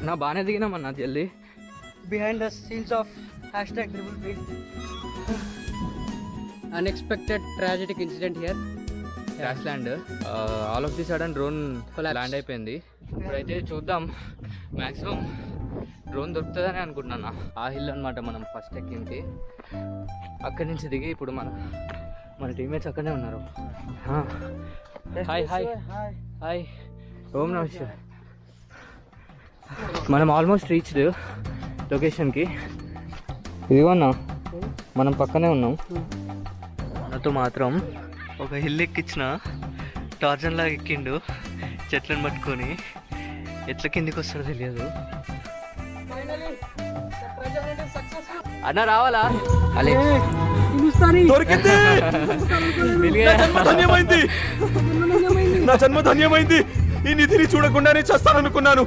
నా బాగానే దిగినామన్నా జల్దీ. Behind the scenes of #BBB. Unexpected tragic incident here. Crash land. All of the sudden drone land అయిపోయింది. ఇప్పుడైతే చూద్దాం, మ్యాక్సిమం డ్రోన్ దొరుకుతుందని అనుకుంటున్నా. ఆ హిల్ అనమాట మనం ఫస్ట్ ఎక్కింది. అక్కడి నుంచి దిగి ఇప్పుడు మన టీమ్మేట్స్ అక్కడనే ఉన్నారు. హాయ్ హాయ్ హాయ్, ఓం నమః శివాయ. మనం ఆల్మోస్ట్ రీచ్డ్ లొకేషన్కి. ఇదిగోన్నా మనం పక్కనే ఉన్నాం. నాతో మాత్రం ఒక హిల్ ఎక్కించిన టార్జన్ లాగా ఎక్కిండు చెట్లను పట్టుకొని. ఎట్లా కిందికి వస్తాడో తెలియదు. అన్న రావాలా? నా జన్మ ధన్యమైంది. ఈ నిధిని చూడకుండానే చేస్తాననుకున్నాను.